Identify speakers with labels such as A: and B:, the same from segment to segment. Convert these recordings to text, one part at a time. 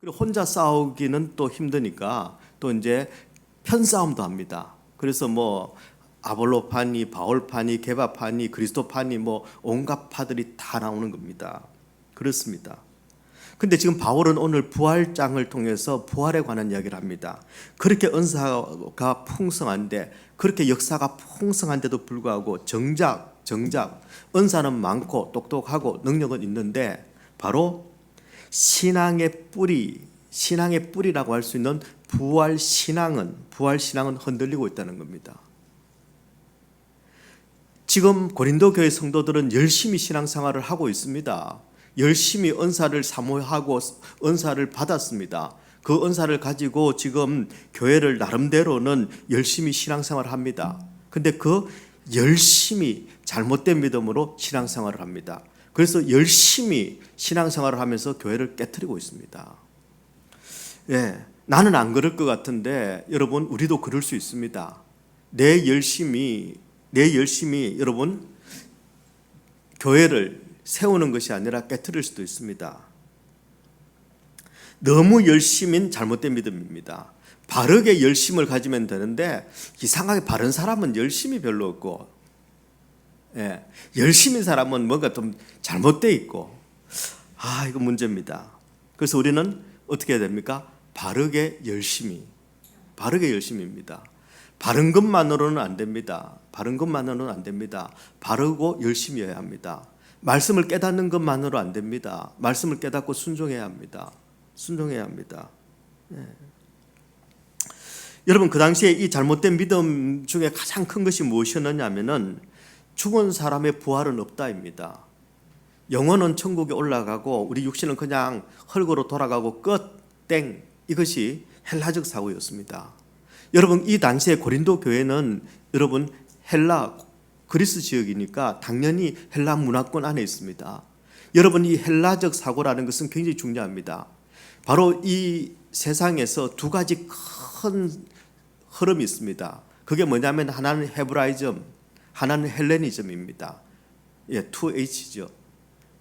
A: 그리고 혼자 싸우기는 또 힘드니까 또 이제 편싸움도 합니다. 그래서 뭐 아볼로파니, 바울파니, 게바파니, 그리스도파니 뭐 온갖 파들이 다 나오는 겁니다. 그렇습니다. 근데 지금 바울은 오늘 부활장을 통해서 부활에 관한 이야기를 합니다. 그렇게 은사가 풍성한데, 그렇게 역사가 풍성한데도 불구하고 정작 은사는 많고 똑똑하고 능력은 있는데 바로 신앙의 뿌리라고 할 수 있는 부활 신앙은 흔들리고 있다는 겁니다. 지금 고린도 교회 성도들은 열심히 신앙생활을 하고 있습니다. 열심히 은사를 사모하고 은사를 받았습니다. 그 은사를 가지고 지금 교회를 나름대로는 열심히 신앙생활을 합니다. 근데 그 열심히 잘못된 믿음으로 신앙생활을 합니다. 그래서 열심히 신앙생활을 하면서 교회를 깨트리고 있습니다. 예, 나는 안 그럴 것 같은데 여러분, 우리도 그럴 수 있습니다. 내 열심히 여러분 교회를 세우는 것이 아니라 깨트릴 수도 있습니다. 너무 열심인 잘못된 믿음입니다. 바르게 열심을 가지면 되는데 이상하게 바른 사람은 열심이 별로 없고, 예, 열심인 사람은 뭔가 좀 잘못되어 있고, 이거 문제입니다. 그래서 우리는 어떻게 해야 됩니까? 바르게 열심입니다. 바른 것만으로는 안 됩니다. 바르고 열심히해야 합니다. 말씀을 깨닫는 것만으로 안 됩니다. 말씀을 깨닫고 순종해야 합니다. 예. 여러분, 그 당시에 이 잘못된 믿음 중에 가장 큰 것이 무엇이었느냐면은 죽은 사람의 부활은 없다입니다. 영혼은 천국에 올라가고 우리 육신은 그냥 흙으로 돌아가고 끝, 땡. 이것이 헬라적 사고였습니다. 여러분, 이 당시에 고린도 교회는 여러분 그리스 지역이니까 당연히 헬라 문화권 안에 있습니다. 여러분, 이 헬라적 사고라는 것은 굉장히 중요합니다. 바로 이 세상에서 두 가지 큰 흐름이 있습니다. 그게 뭐냐면 하나는 헤브라이즘, 하나는 헬레니즘입니다. 예, 2H죠.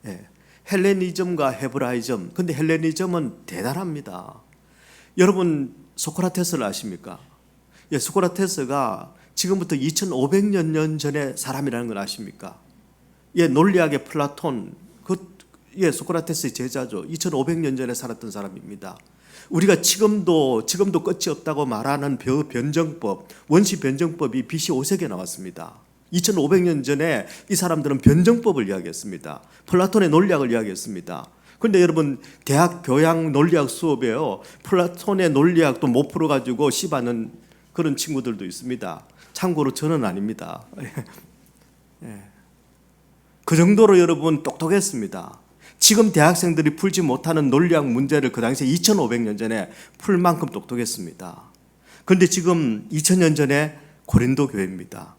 A: 예, 헬레니즘과 헤브라이즘. 근데 헬레니즘은 대단합니다. 여러분, 소크라테스를 아십니까? 예, 소크라테스가 지금부터 2500년 전의 사람이라는 걸 아십니까? 예, 논리학의 플라톤, 소크라테스의 제자죠. 2500년 전에 살았던 사람입니다. 우리가 지금도 끝이 없다고 말하는 변정법, 원시 변정법이 BC 5세기에 나왔습니다. 2500년 전에 이 사람들은 변정법을 이야기했습니다. 플라톤의 논리학을 이야기했습니다. 그런데 여러분, 대학 교양 논리학 수업에요, 플라톤의 논리학도 못 풀어가지고 시바는 그런 친구들도 있습니다. 참고로 저는 아닙니다. 그 정도로 여러분 똑똑했습니다. 지금 대학생들이 풀지 못하는 논리학 문제를 그 당시에 2500년 전에 풀 만큼 똑똑했습니다. 그런데 지금 2000년 전에 고린도 교회입니다.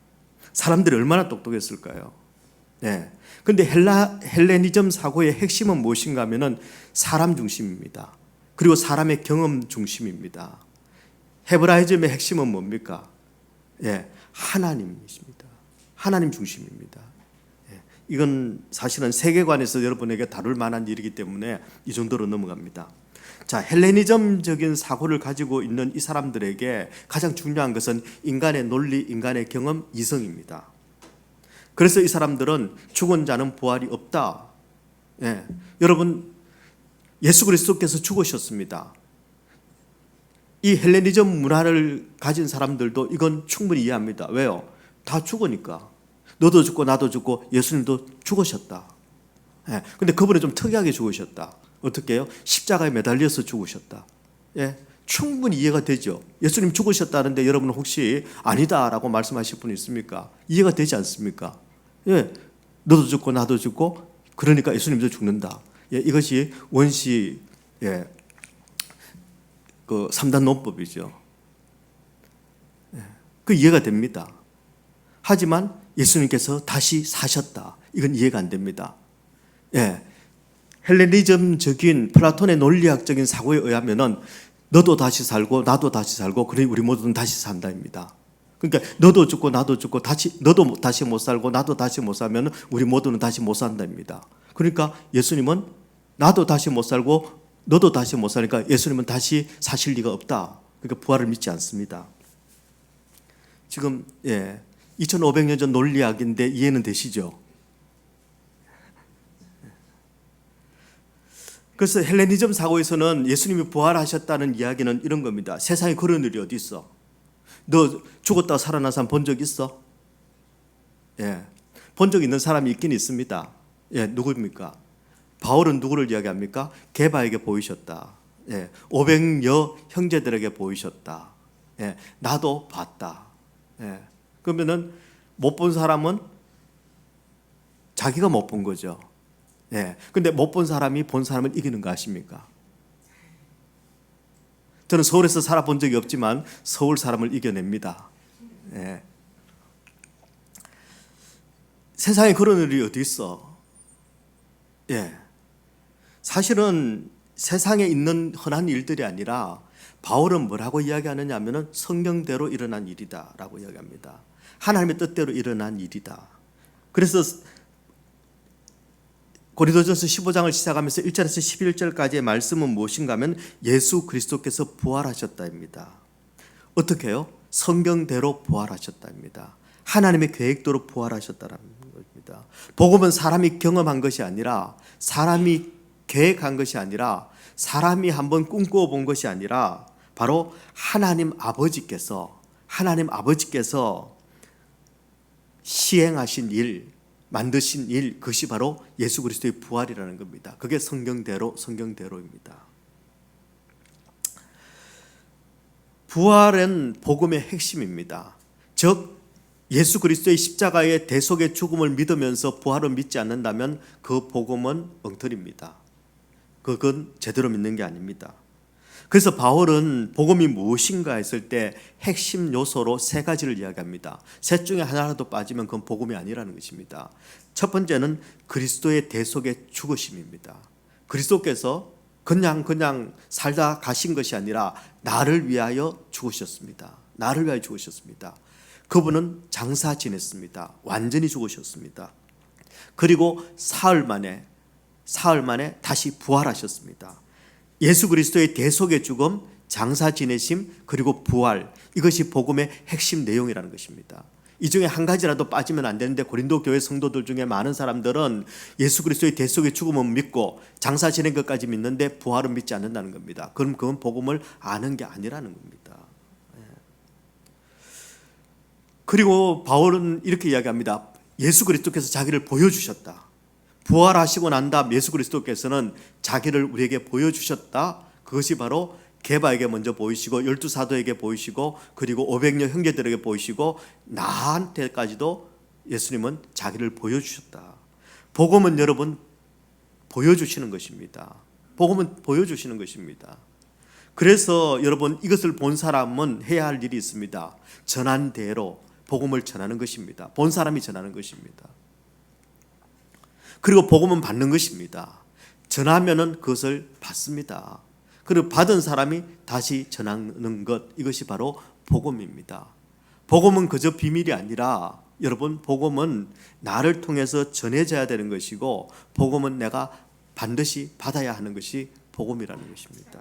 A: 사람들이 얼마나 똑똑했을까요? 그런데 헬레니즘 사고의 핵심은 무엇인가 하면은 사람 중심입니다. 그리고 사람의 경험 중심입니다. 헤브라이즘의 핵심은 뭡니까? 하나님이십니다. 하나님 중심입니다. 이건 사실은 세계관에서 여러분에게 다룰 만한 일이기 때문에 이 정도로 넘어갑니다. 자, 헬레니즘적인 사고를 가지고 있는 이 사람들에게 가장 중요한 것은 인간의 논리, 인간의 경험, 이성입니다. 그래서 이 사람들은 죽은 자는 부활이 없다. 여러분, 예수 그리스도께서 죽으셨습니다. 이 헬레니즘 문화를 가진 사람들도 이건 충분히 이해합니다. 왜요? 다 죽으니까. 너도 죽고 나도 죽고 예수님도 죽으셨다. 근데 그분은 좀 특이하게 죽으셨다. 어떻게 해요? 십자가에 매달려서 죽으셨다. 충분히 이해가 되죠. 예수님 죽으셨다는데 여러분 혹시 아니다라고 말씀하실 분 있습니까? 이해가 되지 않습니까? 너도 죽고 나도 죽고 그러니까 예수님도 죽는다. 이것이 원시 그 3단 논법이죠. 그 이해가 됩니다. 하지만 예수님께서 다시 사셨다. 이건 이해가 안 됩니다. 헬레니즘적인 플라톤의 논리학적인 사고에 의하면은 너도 다시 살고 나도 다시 살고 그러니 우리 모두는 다시 산다입니다. 그러니까 너도 죽고 나도 죽고 너도 다시 못 살고 나도 다시 못 살면 우리 모두는 다시 못 산다입니다. 그러니까 예수님은 나도 다시 못 살고 너도 다시 못 사니까 예수님은 다시 사실 리가 없다. 그러니까 부활을 믿지 않습니다. 지금 2500년 전 논리학인데 이해는 되시죠? 그래서 헬레니즘 사고에서는 예수님이 부활하셨다는 이야기는 이런 겁니다. 세상에 그런 일이 어디 있어? 너 죽었다가 살아난 사람 본 적 있어? 본 적 있는 사람이 있긴 있습니다. 누구입니까? 바울은 누구를 이야기합니까? 게바에게 보이셨다. 500여 형제들에게 보이셨다. 나도 봤다. 그러면은 못 본 사람은 자기가 못 본 거죠. 근데 못 본 사람이 본 사람을 이기는 거 아십니까? 저는 서울에서 살아본 적이 없지만 서울 사람을 이겨냅니다. 세상에 그런 일이 어디 있어? 사실은 세상에 있는 흔한 일들이 아니라 바울은 뭐라고 이야기하느냐 하면은 성경대로 일어난 일이다라고 이야기합니다. 하나님의 뜻대로 일어난 일이다. 그래서 고린도전서 15장을 시작하면서 1절에서 11절까지의 말씀은 무엇인가 하면 예수 그리스도께서 부활하셨다입니다. 어떻게요? 성경대로 부활하셨다입니다. 하나님의 계획대로 부활하셨다는 겁니다. 복음은 사람이 경험한 것이 아니라, 사람이 계획한 것이 아니라, 사람이 한번 꿈꾸어 본 것이 아니라 바로 하나님 아버지께서 시행하신 일, 만드신 일, 그것이 바로 예수 그리스도의 부활이라는 겁니다. 그게 성경대로입니다. 부활은 복음의 핵심입니다. 즉 예수 그리스도의 십자가의 대속의 죽음을 믿으면서 부활을 믿지 않는다면 그 복음은 엉터리입니다. 그건 제대로 믿는 게 아닙니다. 그래서 바울은 복음이 무엇인가 했을 때 핵심 요소로 세 가지를 이야기합니다. 셋 중에 하나라도 빠지면 그건 복음이 아니라는 것입니다. 첫 번째는 그리스도의 대속의 죽으심입니다. 그리스도께서 그냥 살다 가신 것이 아니라 나를 위하여 죽으셨습니다. 나를 위하여 죽으셨습니다. 그분은 장사 지냈습니다. 완전히 죽으셨습니다. 그리고 사흘 만에 다시 부활하셨습니다. 예수 그리스도의 대속의 죽음, 장사 지내심, 그리고 부활, 이것이 복음의 핵심 내용이라는 것입니다. 이 중에 한 가지라도 빠지면 안 되는데 고린도 교회 성도들 중에 많은 사람들은 예수 그리스도의 대속의 죽음은 믿고 장사 지낸 것까지 믿는데 부활은 믿지 않는다는 겁니다. 그럼 그건 복음을 아는 게 아니라는 겁니다. 그리고 바울은 이렇게 이야기합니다. 예수 그리스도께서 자기를 보여주셨다. 부활하시고 난 다음 예수 그리스도께서는 자기를 우리에게 보여주셨다. 그것이 바로 게바에게 먼저 보이시고 12사도에게 보이시고 그리고 500여 형제들에게 보이시고 나한테까지도 예수님은 자기를 보여주셨다. 복음은 여러분 보여주시는 것입니다. 복음은 보여주시는 것입니다. 그래서 여러분 이것을 본 사람은 해야 할 일이 있습니다. 전한 대로 복음을 전하는 것입니다. 본 사람이 전하는 것입니다. 그리고 복음은 받는 것입니다. 전하면은 그것을 받습니다. 그리고 받은 사람이 다시 전하는 것, 이것이 바로 복음입니다. 복음은 그저 비밀이 아니라 여러분 복음은 나를 통해서 전해져야 되는 것이고 복음은 내가 반드시 받아야 하는 것이 복음이라는 것입니다.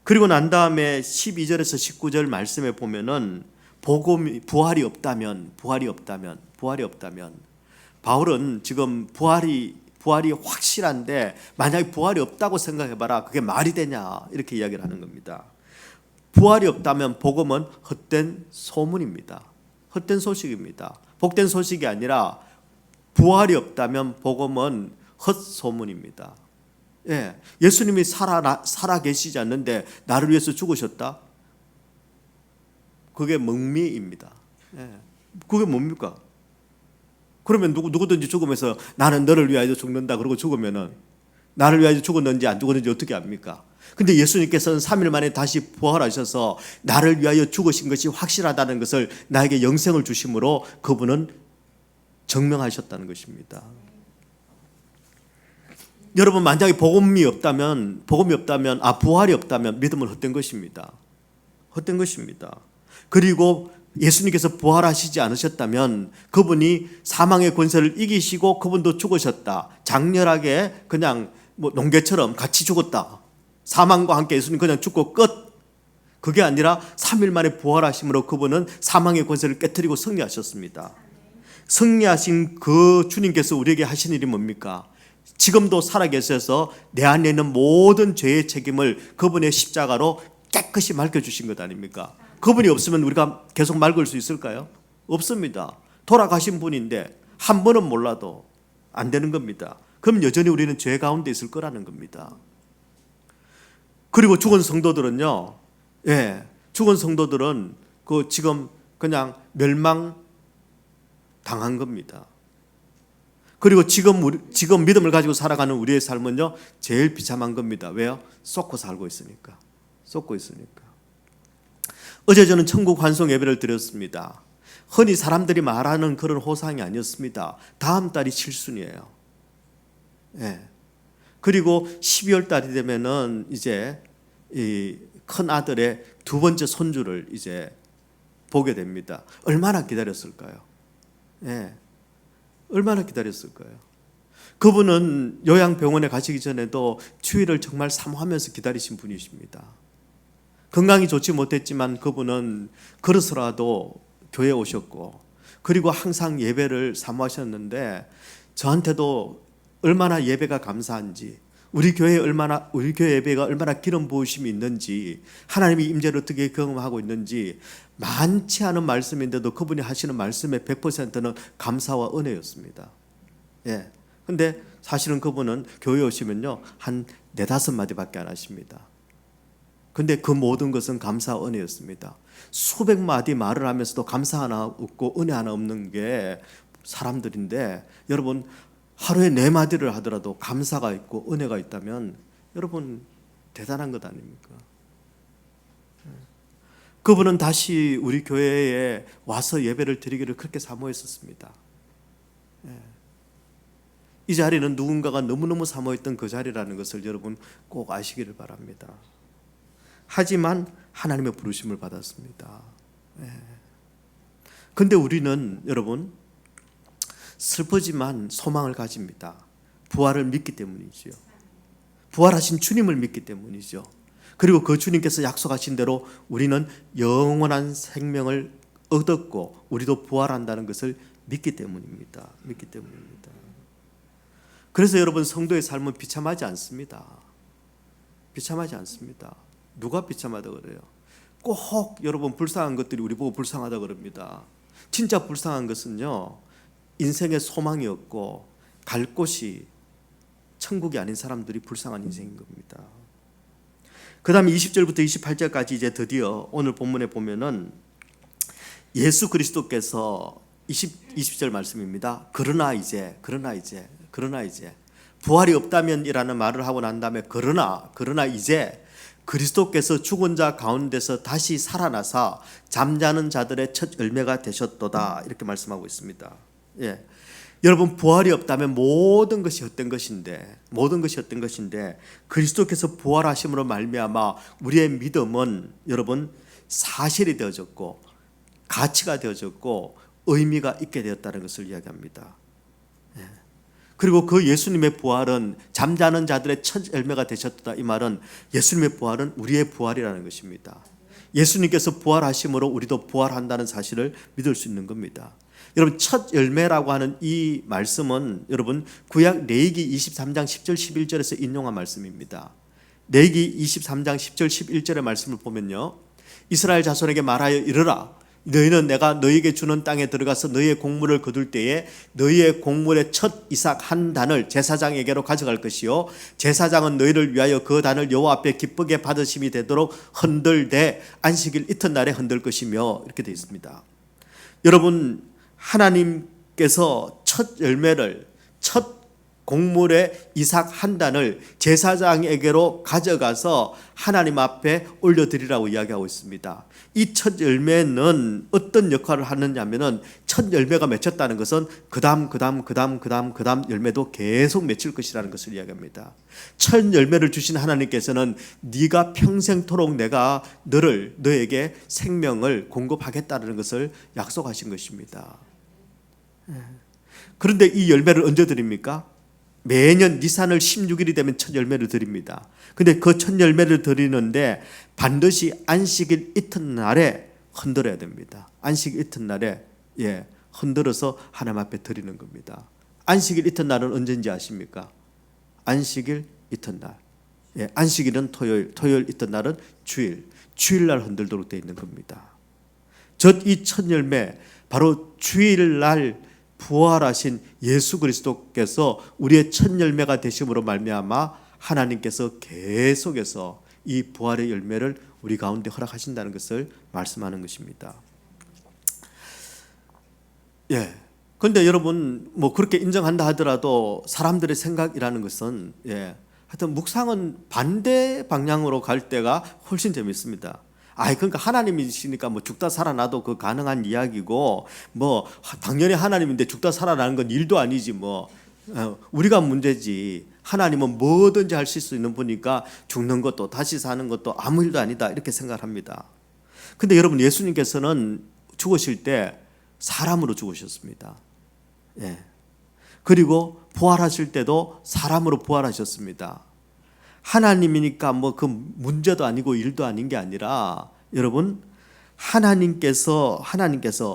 A: 그리고 난 다음에 12절에서 19절 말씀에 보면은 부활이 없다면 바울은 지금 부활이 확실한데 만약에 부활이 없다고 생각해봐라. 그게 말이 되냐 이렇게 이야기를 하는 겁니다. 부활이 없다면 복음은 헛된 소문입니다. 헛된 소식입니다. 복된 소식이 아니라 부활이 없다면 복음은 헛소문입니다. 예수님이 살아 계시지 않는데 나를 위해서 죽으셨다? 그게 멍미입니다. 그게 뭡니까? 그러면 누구든지 죽으면서 나는 너를 위하여 죽는다 그러고 죽으면은 나를 위하여 죽었는지 안 죽었는지 어떻게 압니까? 근데 예수님께서는 3일 만에 다시 부활하셔서 나를 위하여 죽으신 것이 확실하다는 것을 나에게 영생을 주심으로 그분은 증명하셨다는 것입니다. 여러분 만약에 부활이 없다면 믿음은 헛된 것입니다. 헛된 것입니다. 그리고 예수님께서 부활하시지 않으셨다면 그분이 사망의 권세를 이기시고 그분도 죽으셨다. 장렬하게 그냥 뭐 농개처럼 같이 죽었다. 사망과 함께 예수님 그냥 죽고 끝. 그게 아니라 3일 만에 부활하심으로 그분은 사망의 권세를 깨뜨리고 승리하셨습니다. 승리하신 그 주님께서 우리에게 하신 일이 뭡니까? 지금도 살아계셔서 내 안에 있는 모든 죄의 책임을 그분의 십자가로 깨끗이 맑혀주신 것 아닙니까? 그분이 없으면 우리가 계속 맑을 수 있을까요? 없습니다. 돌아가신 분인데 한 번은 몰라도 안 되는 겁니다. 그럼 여전히 우리는 죄 가운데 있을 거라는 겁니다. 그리고 죽은 성도들은요, 죽은 성도들은 그 지금 그냥 멸망 당한 겁니다. 그리고 지금 믿음을 가지고 살아가는 우리의 삶은요, 제일 비참한 겁니다. 왜요? 쏟고 살고 있으니까. 쏟고 있으니까. 어제 저는 천국 환송 예배를 드렸습니다. 흔히 사람들이 말하는 그런 호상이 아니었습니다. 다음 달이 칠순이에요. 그리고 12월 달이 되면은 이제 이 큰 아들의 두 번째 손주를 이제 보게 됩니다. 얼마나 기다렸을까요? 얼마나 기다렸을까요? 그분은 요양병원에 가시기 전에도 주일을 정말 사모하면서 기다리신 분이십니다. 건강이 좋지 못했지만 그분은 걸어서라도 교회에 오셨고, 그리고 항상 예배를 사모하셨는데 저한테도 얼마나 예배가 감사한지, 우리 교회 예배가 얼마나 기름 부으심이 있는지, 하나님의 임재를 어떻게 경험하고 있는지 많지 않은 말씀인데도 그분이 하시는 말씀의 100%는 감사와 은혜였습니다. 근데 사실은 그분은 교회에 오시면요, 한 4-5마디밖에 안 하십니다. 근데 그 모든 것은 감사와 은혜였습니다. 수백 마디 말을 하면서도 감사 하나 없고 은혜 하나 없는 게 사람들인데, 여러분 하루에 4마디를 하더라도 감사가 있고 은혜가 있다면 여러분 대단한 것 아닙니까? 그분은 다시 우리 교회에 와서 예배를 드리기를 그렇게 사모했었습니다. 이 자리는 누군가가 너무너무 사모했던 그 자리라는 것을 여러분 꼭 아시기를 바랍니다. 하지만 하나님의 부르심을 받았습니다. 그런데 우리는 여러분 슬프지만 소망을 가집니다. 부활을 믿기 때문이죠. 부활하신 주님을 믿기 때문이죠. 그리고 그 주님께서 약속하신 대로 우리는 영원한 생명을 얻었고 우리도 부활한다는 것을 믿기 때문입니다. 믿기 때문입니다. 그래서 여러분 성도의 삶은 비참하지 않습니다. 비참하지 않습니다. 누가 비참하다고 그래요? 꼭 여러분 불쌍한 것들이 우리 보고 불쌍하다고 그럽니다. 진짜 불쌍한 것은요, 인생의 소망이 없고 갈 곳이 천국이 아닌 사람들이 불쌍한 인생인 겁니다. 그 다음에 20절부터 28절까지 이제 드디어 오늘 본문에 보면은 예수 그리스도께서 20절 말씀입니다. 그러나 이제 부활이 없다면 이라는 말을 하고 난 다음에 그러나 이제 그리스도께서 죽은 자 가운데서 다시 살아나사 잠자는 자들의 첫 열매가 되셨도다, 이렇게 말씀하고 있습니다. 여러분 부활이 없다면 모든 것이 헛된 것인데 그리스도께서 부활하심으로 말미암아 우리의 믿음은 여러분 사실이 되어졌고 가치가 되어졌고 의미가 있게 되었다는 것을 이야기합니다. 그리고 그 예수님의 부활은 잠자는 자들의 첫 열매가 되셨다. 이 말은 예수님의 부활은 우리의 부활이라는 것입니다. 예수님께서 부활하심으로 우리도 부활한다는 사실을 믿을 수 있는 겁니다. 여러분 첫 열매라고 하는 이 말씀은 여러분 구약 레위기 23장 10절 11절에서 인용한 말씀입니다. 레위기 23장 10절 11절의 말씀을 보면요, 이스라엘 자손에게 말하여 이르라, 너희는 내가 너희에게 주는 땅에 들어가서 너희의 곡물을 거둘 때에 너희의 곡물의 첫 이삭 한 단을 제사장에게로 가져갈 것이요 제사장은 너희를 위하여 그 단을 여호와 앞에 기쁘게 받으심이 되도록 흔들되 안식일 이튿날에 흔들 것이며, 이렇게 되어 있습니다. 여러분 하나님께서 첫 열매를, 첫 곡물의 이삭 한 단을 제사장에게로 가져가서 하나님 앞에 올려드리라고 이야기하고 있습니다. 이 첫 열매는 어떤 역할을 하느냐면은 첫 열매가 맺혔다는 것은 그 다음 열매도 계속 맺힐 것이라는 것을 이야기합니다. 첫 열매를 주신 하나님께서는 네가 평생토록 내가 너에게 생명을 공급하겠다는 것을 약속하신 것입니다. 그런데 이 열매를 언제 드립니까? 매년 니산을 16일이 되면 첫 열매를 드립니다. 근데 그 첫 열매를 드리는데 반드시 안식일 이튿날에 흔들어야 됩니다. 안식 이튿날에 흔들어서 하나님 앞에 드리는 겁니다. 안식일 이튿날은 언제인지 아십니까? 안식일 이튿날. 안식일은 토요일, 토요일 이튿날은 주일, 주일날 흔들도록 되어 있는 겁니다. 이 첫 열매, 바로 주일날 부활하신 예수 그리스도께서 우리의 첫 열매가 되심으로 말미암아 하나님께서 계속해서 이 부활의 열매를 우리 가운데 허락하신다는 것을 말씀하는 것입니다. 그런데 여러분 뭐 그렇게 인정한다 하더라도 사람들의 생각이라는 것은 하여튼 묵상은 반대 방향으로 갈 때가 훨씬 재밌습니다. 그러니까 하나님이시니까 뭐 죽다 살아나도 그 가능한 이야기고 뭐 당연히 하나님인데 죽다 살아나는 건 일도 아니지 뭐 우리가 문제지. 하나님은 뭐든지 하실 수 있는 분이니까 죽는 것도 다시 사는 것도 아무 일도 아니다 이렇게 생각합니다. 근데 여러분 예수님께서는 죽으실 때 사람으로 죽으셨습니다. 그리고 부활하실 때도 사람으로 부활하셨습니다. 하나님이니까 뭐 그 문제도 아니고 일도 아닌 게 아니라 여러분 하나님께서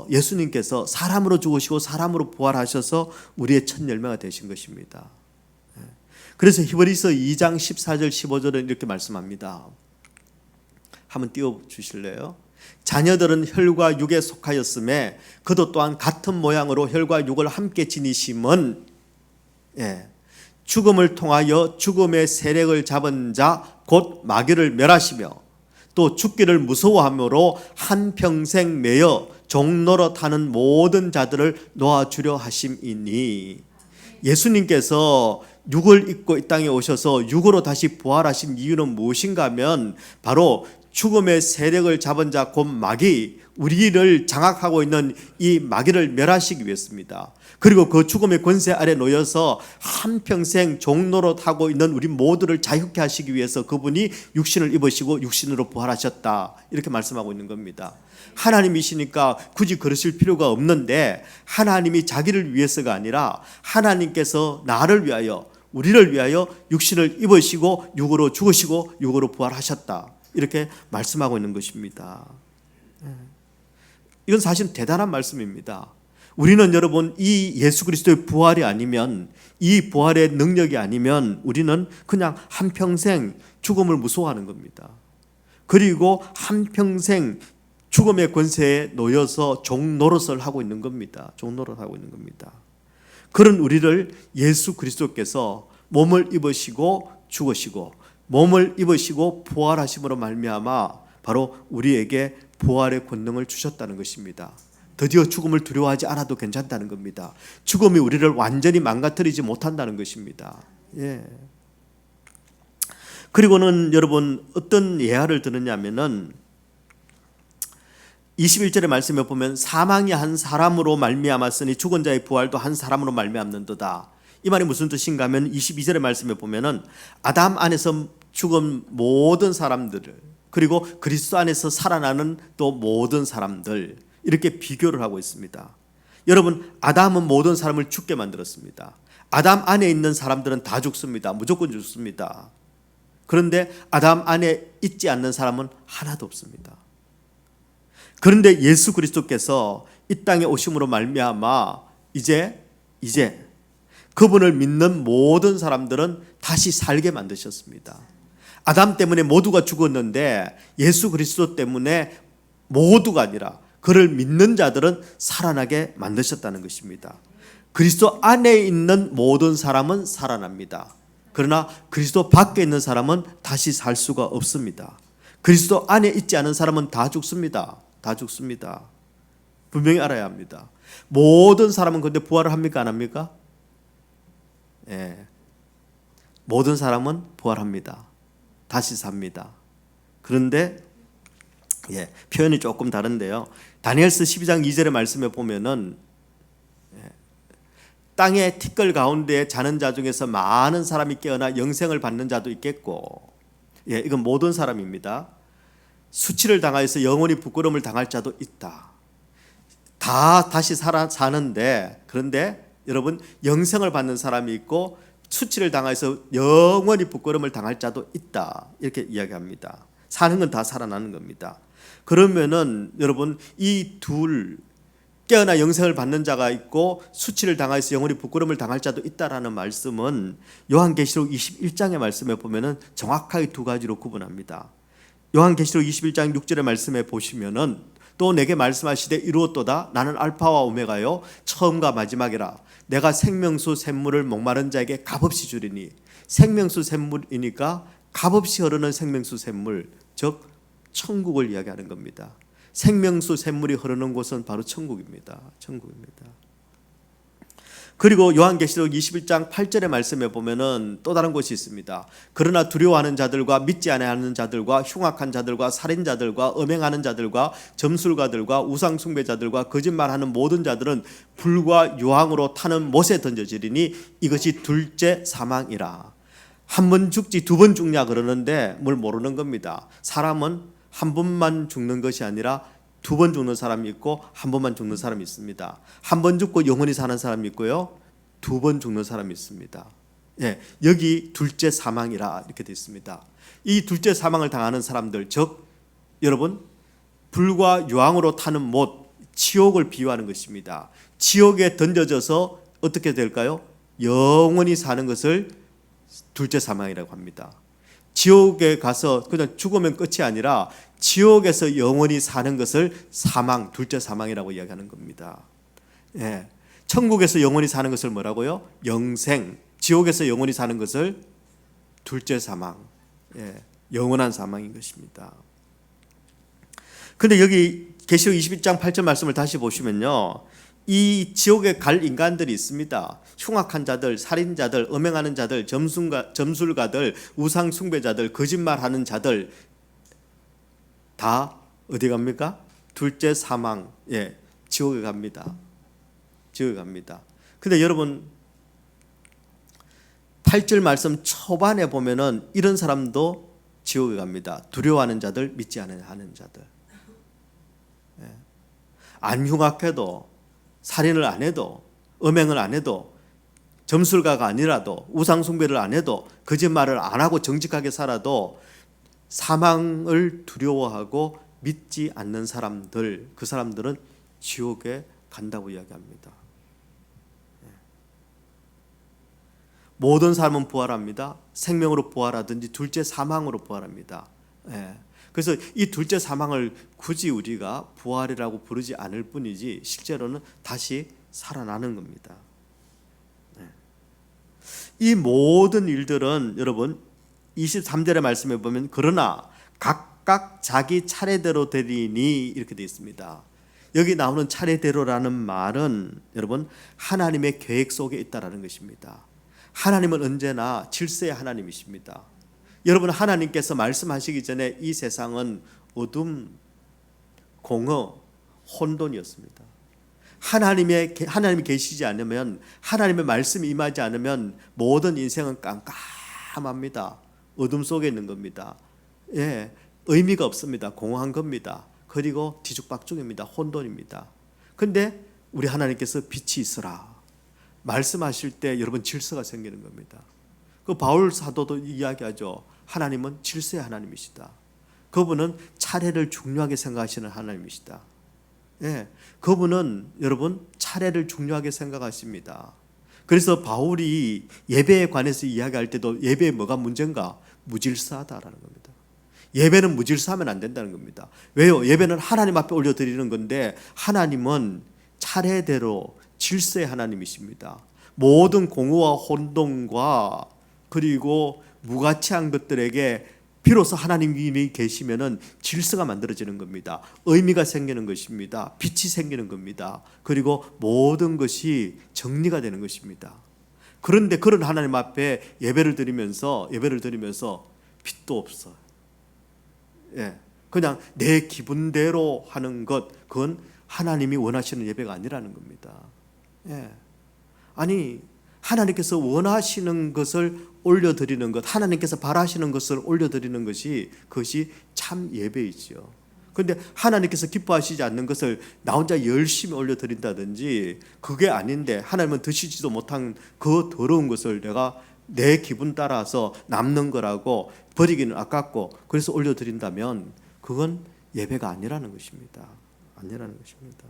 A: 예수님께서 사람으로 죽으시고 사람으로 부활하셔서 우리의 첫 열매가 되신 것입니다. 그래서 히브리서 2장 14절 15절은 이렇게 말씀합니다. 한번 띄워 주실래요? 자녀들은 혈과 육에 속하였음에 그도 또한 같은 모양으로 혈과 육을 함께 지니심은 죽음을 통하여 죽음의 세력을 잡은 자 곧 마귀를 멸하시며 또 죽기를 무서워함으로 한평생 매여 종노릇하는 모든 자들을 놓아주려 하심이니. 예수님께서 육을 입고 이 땅에 오셔서 육으로 다시 부활하신 이유는 무엇인가 하면 바로 죽음의 세력을 잡은 자 곧 마귀, 우리를 장악하고 있는 이 마귀를 멸하시기 위해서입니다. 그리고 그 죽음의 권세 아래 놓여서 한평생 종노릇하고 있는 우리 모두를 자유케 하시기 위해서 그분이 육신을 입으시고 육신으로 부활하셨다 이렇게 말씀하고 있는 겁니다. 하나님이시니까 굳이 그러실 필요가 없는데 하나님이 자기를 위해서가 아니라 하나님께서 나를 위하여 우리를 위하여 육신을 입으시고 육으로 죽으시고 육으로 부활하셨다 이렇게 말씀하고 있는 것입니다. 이건 사실 대단한 말씀입니다. 우리는 여러분 이 예수 그리스도의 부활이 아니면 이 부활의 능력이 아니면 우리는 그냥 한평생 죽음을 무서워하는 겁니다. 그리고 한평생 죽음의 권세에 놓여서 종노릇을 하고 있는 겁니다. 종노릇하고 있는 겁니다. 그런 우리를 예수 그리스도께서 몸을 입으시고 죽으시고 몸을 입으시고 부활하심으로 말미암아 바로 우리에게 부활의 권능을 주셨다는 것입니다. 드디어 죽음을 두려워하지 않아도 괜찮다는 겁니다. 죽음이 우리를 완전히 망가뜨리지 못한다는 것입니다. 그리고는 여러분 어떤 예화를 들었냐면은 21절의 말씀에 보면 사망이 한 사람으로 말미암았으니 죽은 자의 부활도 한 사람으로 말미암는도다. 이 말이 무슨 뜻인가 하면 22절의 말씀에 보면은 아담 안에서 죽은 모든 사람들을 그리고 그리스도 안에서 살아나는 또 모든 사람들 이렇게 비교를 하고 있습니다. 여러분 아담은 모든 사람을 죽게 만들었습니다. 아담 안에 있는 사람들은 다 죽습니다. 무조건 죽습니다. 그런데 아담 안에 있지 않는 사람은 하나도 없습니다. 그런데 예수 그리스도께서 이 땅에 오심으로 말미암아 이제 그분을 믿는 모든 사람들은 다시 살게 만드셨습니다. 아담 때문에 모두가 죽었는데 예수 그리스도 때문에 모두가 아니라 그를 믿는 자들은 살아나게 만드셨다는 것입니다. 그리스도 안에 있는 모든 사람은 살아납니다. 그러나 그리스도 밖에 있는 사람은 다시 살 수가 없습니다. 그리스도 안에 있지 않은 사람은 다 죽습니다. 다 죽습니다. 분명히 알아야 합니다. 모든 사람은 근데 부활을 합니까 안 합니까? 모든 사람은 부활합니다. 다시 삽니다. 그런데 표현이 조금 다른데요. 다니엘서 12장 2절의 말씀에 보면은 땅의 티끌 가운데 자는 자 중에서 많은 사람이 깨어나 영생을 받는 자도 있겠고, 이건 모든 사람입니다. 수치를 당하여서 영원히 부끄러움을 당할 자도 있다. 다 다시 사는데 그런데 여러분 영생을 받는 사람이 있고 수치를 당해서 영원히 부끄러움을 당할 자도 있다. 이렇게 이야기합니다. 사는 건 다 살아나는 겁니다. 그러면은 여러분 이 둘 깨어나 영생을 받는 자가 있고 수치를 당하여서 영원히 부끄러움을 당할 자도 있다라는 말씀은 요한계시록 21장의 말씀에 보면은 정확하게 두 가지로 구분합니다. 요한계시록 21장 6절의 말씀에 보시면은 또 내게 말씀하시되 이루었도다 나는 알파와 오메가요 처음과 마지막이라 내가 생명수 샘물을 목마른 자에게 값없이 주리니 생명수 샘물이니까 값없이 흐르는 생명수 샘물 즉 천국을 이야기하는 겁니다. 생명수 샘물이 흐르는 곳은 바로 천국입니다. 천국입니다. 그리고 요한계시록 21장 8절의 말씀에 보면은 또 다른 곳이 있습니다. 그러나 두려워하는 자들과 믿지 아니하는 자들과 흉악한 자들과 살인자들과 음행하는 자들과 점술가들과 우상 숭배자들과 거짓말하는 모든 자들은 불과 유황으로 타는 못에 던져지리니 이것이 둘째 사망이라. 한 번 죽지 두 번 죽냐 그러는데 뭘 모르는 겁니다. 사람은 한 번만 죽는 것이 아니라 두 번 죽는 사람이 있고 한 번만 죽는 사람이 있습니다. 한 번 죽고 영원히 사는 사람이 있고요. 두 번 죽는 사람이 있습니다. 예, 여기 둘째 사망이라 이렇게 되어 있습니다. 이 둘째 사망을 당하는 사람들 즉 여러분 불과 유황으로 타는 못 지옥을 비유하는 것입니다. 지옥에 던져져서 어떻게 될까요? 영원히 사는 것을 둘째 사망이라고 합니다. 지옥에 가서 그냥 죽으면 끝이 아니라 지옥에서 영원히 사는 것을 사망, 둘째 사망이라고 이야기하는 겁니다. 예. 천국에서 영원히 사는 것을 뭐라고요? 영생. 지옥에서 영원히 사는 것을 둘째 사망. 예. 영원한 사망인 것입니다. 근데 여기 계시록 21장 8절 말씀을 다시 보시면요. 이 지옥에 갈 인간들이 있습니다. 흉악한 자들, 살인자들, 음행하는 자들, 점술가들, 우상 숭배자들, 거짓말하는 자들 다 어디 갑니까? 둘째 사망, 예, 지옥에 갑니다. 지옥에 갑니다. 근데 여러분 8절 말씀 초반에 보면은 이런 사람도 지옥에 갑니다. 두려워하는 자들, 믿지 않는 자들. 예. 안 흉악해도 살인을 안 해도 음행을 안 해도 점술가가 아니라도 우상 숭배를 안 해도 거짓말을 안 하고 정직하게 살아도 사망을 두려워하고 믿지 않는 사람들 그 사람들은 지옥에 간다고 이야기합니다. 모든 사람은 부활합니다. 생명으로 부활하든지 둘째 사망으로 부활합니다. 그래서 이 둘째 사망을 굳이 우리가 부활이라고 부르지 않을 뿐이지 실제로는 다시 살아나는 겁니다. 이 모든 일들은 여러분 23절의 말씀에 보면 그러나 각각 자기 차례대로 되리니 이렇게 되어 있습니다. 여기 나오는 차례대로라는 말은 여러분 하나님의 계획 속에 있다라는 것입니다. 하나님은 언제나 질서의 하나님이십니다. 여러분 하나님께서 말씀하시기 전에 이 세상은 어둠, 공허, 혼돈이었습니다. 하나님이 계시지 않으면 하나님의 말씀이 임하지 않으면 모든 인생은 깜깜합니다. 어둠 속에 있는 겁니다. 예, 의미가 없습니다. 공허한 겁니다. 그리고 뒤죽박죽입니다. 혼돈입니다. 근데 우리 하나님께서 빛이 있으라 말씀하실 때 여러분 질서가 생기는 겁니다. 그 바울 사도도 이야기하죠. 하나님은 질서의 하나님이시다. 그분은 차례를 중요하게 생각하시는 하나님이시다. 예, 그분은 여러분 차례를 중요하게 생각하십니다. 그래서 바울이 예배에 관해서 이야기할 때도 예배에 뭐가 문제인가? 무질서하다라는 겁니다. 예배는 무질서하면 안 된다는 겁니다. 왜요? 예배는 하나님 앞에 올려드리는 건데 하나님은 차례대로 질서의 하나님이십니다. 모든 공허와 혼돈과 그리고 무가치한 것들에게 비로소 하나님이 계시면은 질서가 만들어지는 겁니다. 의미가 생기는 것입니다. 빛이 생기는 겁니다. 그리고 모든 것이 정리가 되는 것입니다. 그런데 그런 하나님 앞에 예배를 드리면서 빛도 없어요. 예, 그냥 내 기분대로 하는 것, 그건 하나님이 원하시는 예배가 아니라는 겁니다. 예, 아니 하나님께서 원하시는 것을 올려드리는 것, 하나님께서 바라시는 것을 올려드리는 것이 그것이 참 예배이죠. 그런데 하나님께서 기뻐하시지 않는 것을 나 혼자 열심히 올려드린다든지 그게 아닌데 하나님은 드시지도 못한 그 더러운 것을 내가 내 기분 따라서 남는 거라고 버리기는 아깝고 그래서 올려드린다면 그건 예배가 아니라는 것입니다. 아니라는 것입니다.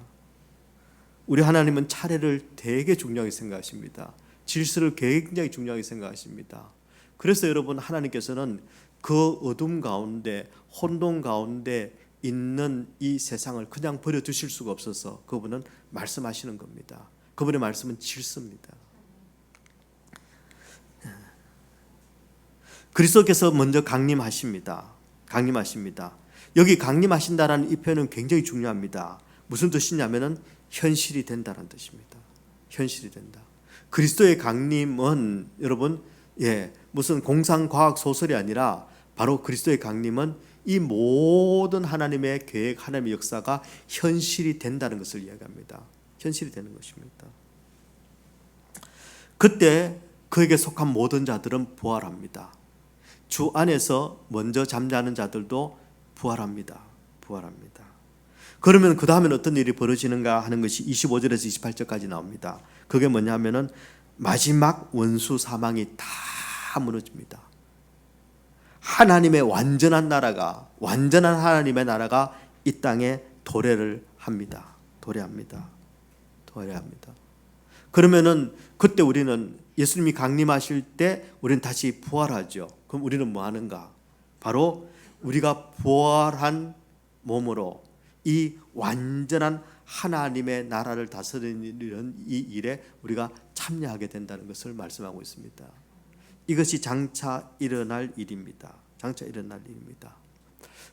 A: 우리 하나님은 차례를 되게 중요하게 생각하십니다. 질서를 굉장히 중요하게 생각하십니다. 그래서 여러분 하나님께서는 그 어둠 가운데 혼돈 가운데 있는 이 세상을 그냥 버려두실 수가 없어서 그분은 말씀하시는 겁니다. 그분의 말씀은 질서입니다. 그리스도께서 먼저 강림하십니다. 강림하십니다. 여기 강림하신다라는 이 표현은 굉장히 중요합니다. 무슨 뜻이냐면은 현실이 된다는 뜻입니다. 현실이 된다. 그리스도의 강림은 여러분 무슨 공상과학 소설이 아니라 바로 그리스도의 강림은 이 모든 하나님의 계획, 하나님의 역사가 현실이 된다는 것을 이야기합니다. 현실이 되는 것입니다. 그때 그에게 속한 모든 자들은 부활합니다. 주 안에서 먼저 잠자는 자들도 부활합니다. 부활합니다. 그러면 그 다음에는 어떤 일이 벌어지는가 하는 것이 25절에서 28절까지 나옵니다. 그게 뭐냐면은 마지막 원수 사망이 다 무너집니다. 하나님의 완전한 나라가, 완전한 하나님의 나라가 이 땅에 도래를 합니다. 도래합니다. 도래합니다. 그러면은 그때 우리는 예수님이 강림하실 때 우리는 다시 부활하죠. 그럼 우리는 뭐 하는가? 바로 우리가 부활한 몸으로 이 완전한 하나님의 나라를 다스리는 이 일에 우리가 참여하게 된다는 것을 말씀하고 있습니다. 이것이 장차 일어날 일입니다. 장차 일어날 일입니다.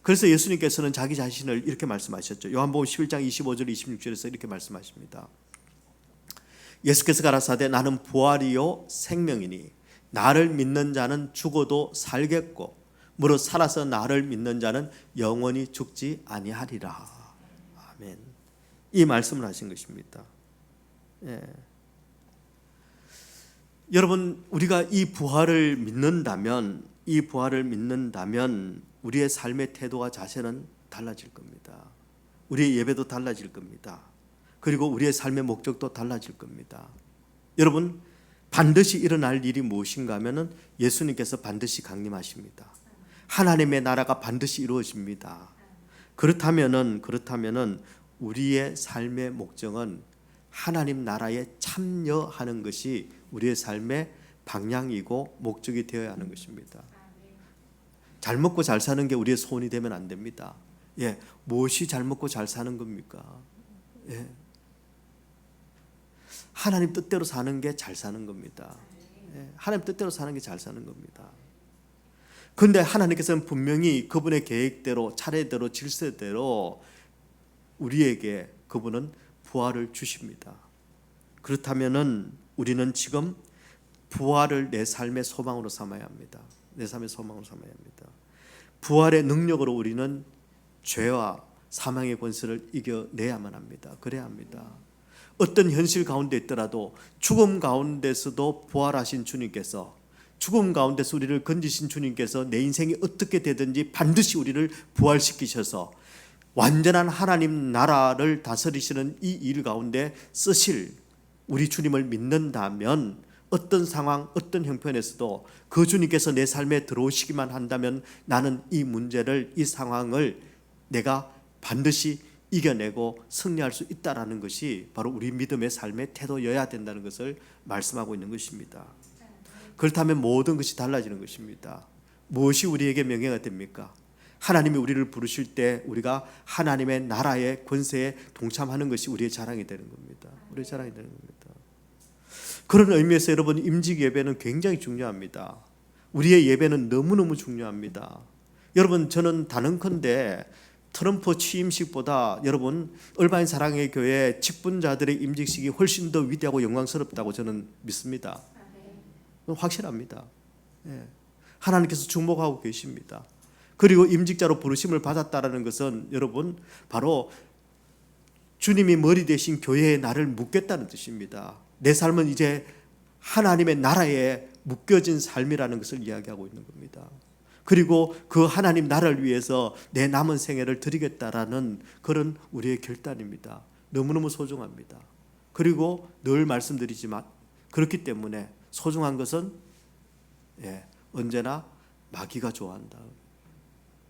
A: 그래서 예수님께서는 자기 자신을 이렇게 말씀하셨죠. 요한복음 11장 25절 26절에서 이렇게 말씀하십니다. 예수께서 가라사대 나는 부활이요 생명이니 나를 믿는 자는 죽어도 살겠고 무릇 살아서 나를 믿는 자는 영원히 죽지 아니하리라. 아멘. 이 말씀을 하신 것입니다. 여러분 우리가 이 부활을 믿는다면 우리의 삶의 태도와 자세는 달라질 겁니다. 우리의 예배도 달라질 겁니다. 그리고 우리의 삶의 목적도 달라질 겁니다. 여러분 반드시 일어날 일이 무엇인가 하면은 예수님께서 반드시 강림하십니다. 하나님의 나라가 반드시 이루어집니다. 그렇다면은 우리의 삶의 목적은 하나님 나라에 참여하는 것이 우리의 삶의 방향이고 목적이 되어야 하는 것입니다. 잘 먹고 잘 사는 게 우리의 소원이 되면 안 됩니다. 무엇이 잘 먹고 잘 사는 겁니까? 하나님 뜻대로 사는 게 잘 사는 겁니다. 하나님 뜻대로 사는 게 잘 사는 겁니다. 그런데 하나님께서는 분명히 그분의 계획대로 차례대로 질서대로 우리에게 그분은 부활을 주십니다. 그렇다면은 우리는 지금 부활을 내 삶의 소망으로 삼아야 합니다. 내 삶의 소망으로 삼아야 합니다. 부활의 능력으로 우리는 죄와 사망의 권세를 이겨내야만 합니다. 그래야 합니다. 어떤 현실 가운데 있더라도 죽음 가운데서도 부활하신 주님께서, 죽음 가운데서 우리를 건지신 주님께서 내 인생이 어떻게 되든지 반드시 우리를 부활시키셔서 완전한 하나님 나라를 다스리시는 이 일 가운데 쓰실 우리 주님을 믿는다면 어떤 상황, 어떤 형편에서도 그 주님께서 내 삶에 들어오시기만 한다면 나는 이 문제를, 이 상황을 내가 반드시 이겨내고 승리할 수 있다라는 것이 바로 우리 믿음의 삶의 태도여야 된다는 것을 말씀하고 있는 것입니다. 그렇다면 모든 것이 달라지는 것입니다. 무엇이 우리에게 명예가 됩니까? 하나님이 우리를 부르실 때 우리가 하나님의 나라의 권세에 동참하는 것이 우리의 자랑이 되는 겁니다. 우리의 자랑이 되는 겁니다. 그런 의미에서 여러분 임직 예배는 굉장히 중요합니다. 우리의 예배는 너무너무 중요합니다. 여러분 저는 단언컨대 트럼프 취임식보다 여러분 얼바인 사랑의 교회 직분자들의 임직식이 훨씬 더 위대하고 영광스럽다고 저는 믿습니다. 확실합니다. 하나님께서 주목하고 계십니다. 그리고 임직자로 부르심을 받았다라는 것은 여러분 바로 주님이 머리 대신 교회에 나를 묶겠다는 뜻입니다. 내 삶은 이제 하나님의 나라에 묶여진 삶이라는 것을 이야기하고 있는 겁니다. 그리고 그 하나님 나라를 위해서 내 남은 생애를 드리겠다라는 그런 우리의 결단입니다. 너무너무 소중합니다. 그리고 늘 말씀드리지만 그렇기 때문에 소중한 것은 예, 언제나 마귀가 좋아한다.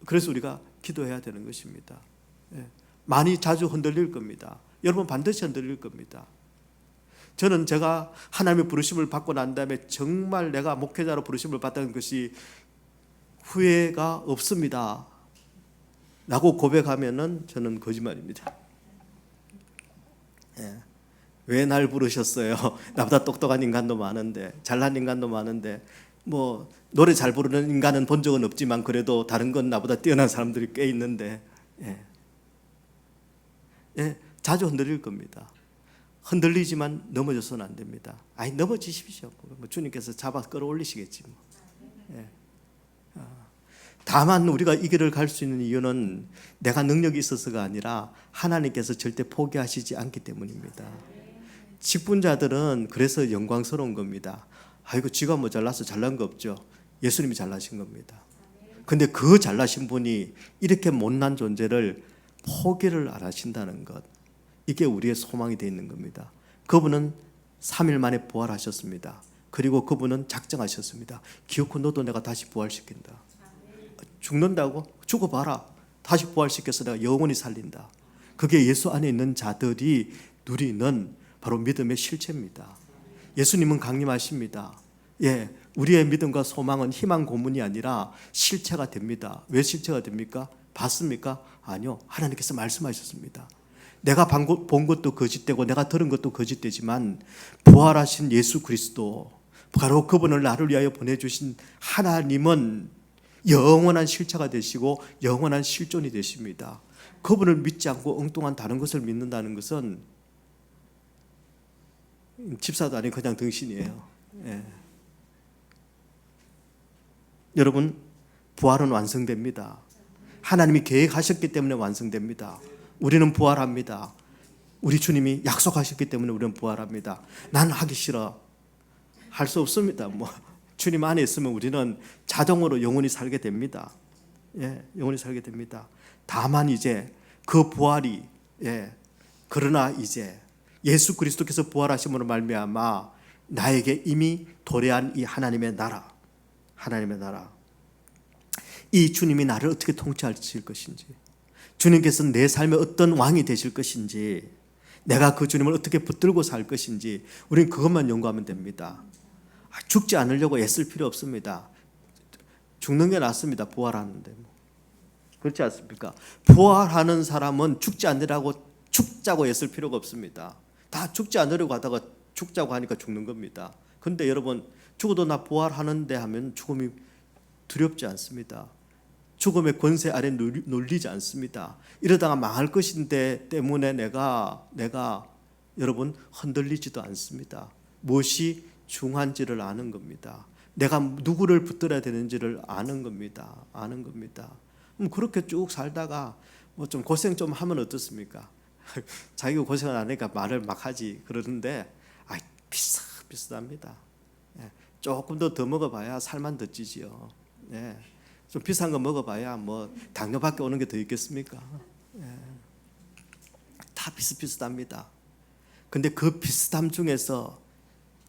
A: 그래서 우리가 기도해야 되는 것입니다. 예, 많이 자주 흔들릴 겁니다. 여러분 반드시 흔들릴 겁니다. 저는 제가 하나님의 부르심을 받고 난 다음에 정말 내가 목회자로 부르심을 받은 것이 후회가 없습니다 라고 고백하면은 저는 거짓말입니다. 예. 왜 날 부르셨어요? 나보다 똑똑한 인간도 많은데, 잘난 인간도 많은데, 뭐 노래 잘 부르는 인간은 본 적은 없지만 그래도 다른 건 나보다 뛰어난 사람들이 꽤 있는데, 예. 예, 자주 흔들릴 겁니다. 흔들리지만 넘어져서는 안 됩니다. 아니 넘어지십시오. 뭐 주님께서 잡아 끌어올리시겠지 뭐. 예. 다만 우리가 이 길을 갈 수 있는 이유는 내가 능력이 있어서가 아니라 하나님께서 절대 포기하시지 않기 때문입니다. 직분자들은 그래서 영광스러운 겁니다. 아이고 지가 뭐 잘나서 잘난 거 없죠. 예수님이 잘나신 겁니다. 근데 그 잘나신 분이 이렇게 못난 존재를 포기를 안 하신다는 것, 이게 우리의 소망이 되어 있는 겁니다. 그분은 3일 만에 부활하셨습니다. 그리고 그분은 작정하셨습니다. 기어코 너도 내가 다시 부활시킨다. 죽는다고? 죽어봐라. 다시 부활시켜서 내가 영원히 살린다. 그게 예수 안에 있는 자들이 누리는 바로 믿음의 실체입니다. 예수님은 강림하십니다. 예, 우리의 믿음과 소망은 희망 고문이 아니라 실체가 됩니다. 왜 실체가 됩니까? 봤습니까? 아니요. 하나님께서 말씀하셨습니다. 내가 본 것도 거짓되고 내가 들은 것도 거짓되지만 부활하신 예수 그리스도, 바로 그분을 나를 위하여 보내주신 하나님은 영원한 실체가 되시고 영원한 실존이 되십니다. 그분을 믿지 않고 엉뚱한 다른 것을 믿는다는 것은 집사도 아니고 그냥 등신이에요. 예. 여러분, 부활은 완성됩니다. 하나님이 계획하셨기 때문에 완성됩니다. 우리는 부활합니다. 우리 주님이 약속하셨기 때문에 우리는 부활합니다. 난 하기 싫어. 할 수 없습니다. 뭐 주님 안에 있으면 우리는 자동으로 영원히 살게 됩니다. 예, 영원히 살게 됩니다. 다만 이제 그 부활이, 예, 그러나 이제 예수 그리스도께서 부활하심으로 말미암아 나에게 이미 도래한 이 하나님의 나라, 하나님의 나라, 이 주님이 나를 어떻게 통치하실 것인지, 주님께서 내 삶의 어떤 왕이 되실 것인지, 내가 그 주님을 어떻게 붙들고 살 것인지, 우리는 그것만 연구하면 됩니다. 죽지 않으려고 애쓸 필요 없습니다. 죽는 게 낫습니다. 부활하는데. 그렇지 않습니까? 부활하는 사람은 죽지 않으라고 죽자고 애쓸 필요가 없습니다. 다 죽지 않으려고 하다가 죽자고 하니까 죽는 겁니다. 그런데 여러분, 죽어도 나 부활하는데 하면 죽음이 두렵지 않습니다. 죽음의 권세 아래 눌리지 않습니다. 이러다가 망할 것인데 때문에 내가 여러분 흔들리지도 않습니다. 무엇이 중요한지를 아는 겁니다. 내가 누구를 붙들어야 되는지를 아는 겁니다. 아는 겁니다. 그렇게 쭉 살다가 뭐 좀 고생 좀 하면 어떻습니까? 자기가 고생을 안 하니까 말을 막 하지 그러는데, 비슷합니다. 예, 조금 더 먹어봐야 살만 더 찌지요. 예, 좀 비싼 거 먹어봐야 뭐 당뇨밖에 오는 게 더 있겠습니까? 예, 다 비슷합니다. 근데 그 비슷함 중에서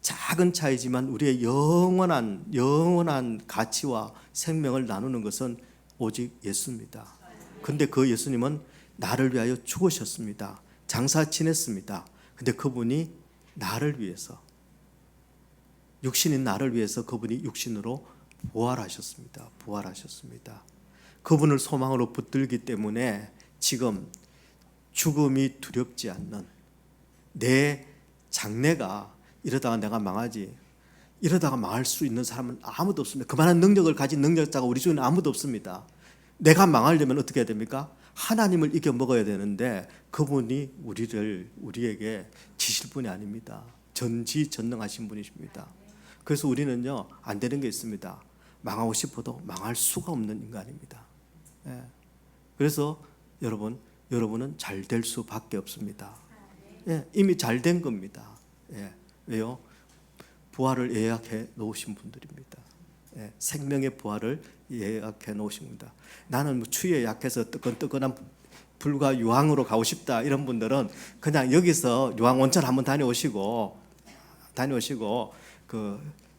A: 작은 차이지만 우리의 영원한 가치와 생명을 나누는 것은 오직 예수입니다. 근데 그 예수님은 나를 위하여 죽으셨습니다. 장사 지냈습니다. 근데 그분이 나를 위해서, 육신인 나를 위해서 그분이 육신으로 부활하셨습니다. 부활하셨습니다. 그분을 소망으로 붙들기 때문에 지금 죽음이 두렵지 않는, 내 장래가 이러다가 내가 망하지, 이러다가 망할 수 있는 사람은 아무도 없습니다. 그만한 능력을 가진 능력자가 우리 중에는 아무도 없습니다. 내가 망하려면 어떻게 해야 됩니까? 하나님을 이겨 먹어야 되는데 그분이 우리에게 지실 분이 아닙니다. 전지전능하신 분이십니다. 그래서 우리는요, 안 되는 게 있습니다. 망하고 싶어도 망할 수가 없는 인간입니다. 예. 그래서 여러분은 잘 될 수밖에 없습니다. 예, 이미 잘 된 겁니다. 예. 왜요? 부활을 예약해 놓으신 분들입니다. 예, 생명의 부활을 예약해 놓으신 겁니다. 나는 뭐 추위에 약해서 뜨끈뜨끈한 불과 유황으로 가고 싶다, 이런 분들은 그냥 여기서 유황 온천 한번 다녀오시고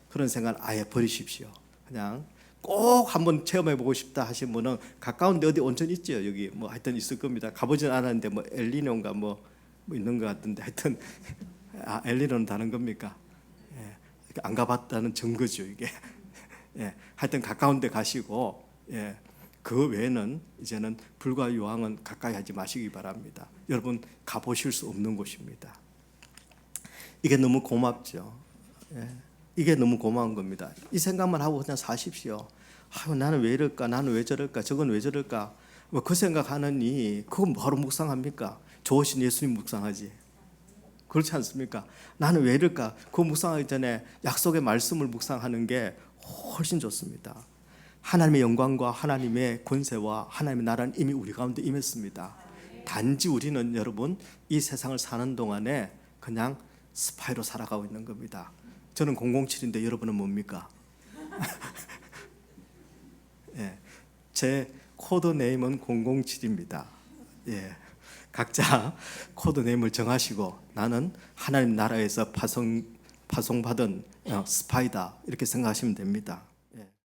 A: 그런 생각 아예 버리십시오. 그냥 꼭 한번 체험해 보고 싶다 하신 분은 가까운데 어디 온천 있죠? 여기 뭐 하여튼 있을 겁니다. 가보진 않았는데 뭐 엘리노인가 뭐 있는 것 같은데 하여튼 엘리노는 다른 겁니까? 예, 안 가봤다는 증거죠 이게. 예, 하여튼 가까운데 가시고 예, 그 외에는 이제는 불과 유황은 가까이 하지 마시기 바랍니다. 여러분 가보실 수 없는 곳입니다. 이게 너무 고맙죠. 예. 이게 너무 고마운 겁니다. 이 생각만 하고 그냥 사십시오. 아유, 나는 왜 이럴까? 나는 왜 저럴까? 저건 왜 저럴까? 뭐 그 생각하느니 그건 뭐하러 묵상합니까? 좋으신 예수님 묵상하지. 그렇지 않습니까? 나는 왜 이럴까? 그거 묵상하기 전에 약속의 말씀을 묵상하는 게 훨씬 좋습니다. 하나님의 영광과 하나님의 권세와 하나님의 나라는 이미 우리 가운데 임했습니다. 단지 우리는 여러분 이 세상을 사는 동안에 그냥 스파이로 살아가고 있는 겁니다. 저는 007인데 여러분은 뭡니까? 예, 제 코드 네임은 007입니다. 예, 각자 코드 네임을 정하시고 나는 하나님 나라에서 파송받은 스파이다 이렇게 생각하시면 됩니다.